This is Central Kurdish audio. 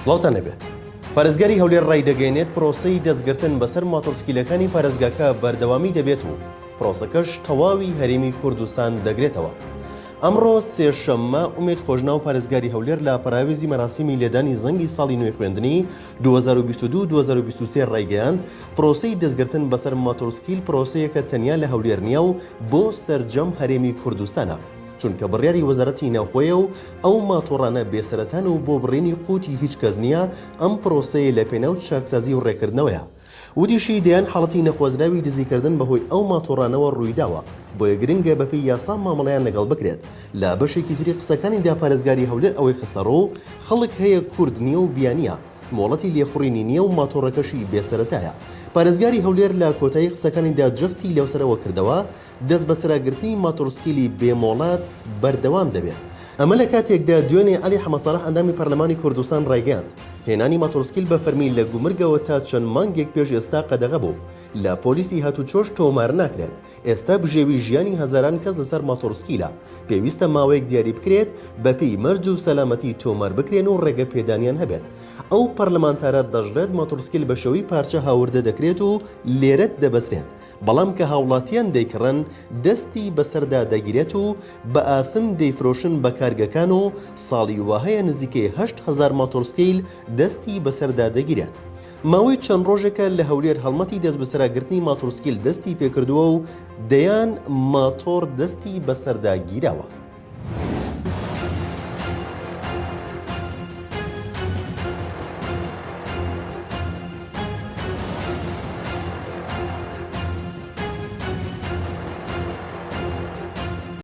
سڵاوتان نەبێت. پارێزگاری هەولێر ڕایدەگەێنێت پرۆسەی دەستگرتن بەسەر ماتۆرسکیلەکانی پارێزگاکە بەردەوامی دەبێت و پرۆسەکەش تەواوی هەرێمی کوردستان دەگرێتەوە. ئەمڕۆ سێشەممە ئومێد خۆشناو پارێزگاری هەولێر لە پەراوێزی مەراسیمی لێدانی زەنگی ساڵی نوێی خوێندنی 2022-2023 ڕایگەیاند پرۆسەی دەستگرتن بەسەر ماتۆرسکیل پرۆسەیەکە تەنیا لە هەولێر نییە و بۆ سەرجەم هەرێمی کوردستانە، چونکە بڕیاری وەزارەتی ناوخۆیە و ئەو ماتۆڕانە بێسەرەتان و بۆ بڕێنی قوتی هیچ کەس نییە ئەم پرۆسەیە لە پێناو چاکسازی و ڕێکردنەوەیە. وتیشی دەیان حاڵەتی نەخوازراوی دزیکردن بەهۆی ئەو ماتۆڕانەوە ڕوویداوە، بۆیە گرنگە بەپێی یاسا مامەڵەیان لەگەڵ بکرێت. لە بەشێکی تری قسەکانیدا پارێزگاری هەولێر ئەوەی خسەڕۆ خەڵک هەیە کورد نییە و بیانیە، مۆڵەتی لێخوڕینی نییە و ماتۆڕەکەشی بێسەرەتایە. پارێزگاری هەولێر لە کۆتایی قسەکانیدا جەختی لەوسەرەوە کردەوە دەست بە سەراگرتنی ماتۆرسکیلی بێمۆڵات بەردەوام دەبێت. ئەمە لە کاتێکدا دوێنێ عەلی حەمەدساڵح ئەندامی پەرلەمانی کوردستان ڕایگەیاند هێنانی ماتۆرسکیل بە فەرمی لە گومرگەوە تا چەند مانگێک پێش ئێستا قەدەغە بوو، لە پۆلیسی هاتوچۆش تۆمار ناکرێت. ئێستا بژێوی ژیانی هەزاران کەس لەسەر ماتۆرسکیلە، پێویستە ماوەیەک دیاری بکرێت بەپێی مەرج و سەلامەتی تۆمار بکرێن و ڕێگە پێدانیان هەبێت. ئەو پەرلەمانتارە دەژڵێت ماتۆرسکیل بە شێوەی پارچە هاوردە دەکرێت و لێرەت دەبەسرێت، بەڵام کە هاوڵاتیان دەیکڕن دەستی بەسەردا دەگیرێت و بە ئاسن دەیفرۆشن بە کارگەکان و ساڵی وهەیە نزیکەی 8,000 ماتۆرسکیل دەستی بەسەردا دەگیرێت. ماوەی چەند ڕۆژێکە لە هەولێر هەڵمەتی دەست بەسەراگرتنی ماتۆرسکیل دەستی پێکردووە و دەیان ماتۆر دەستی بەسەردا گیراوە.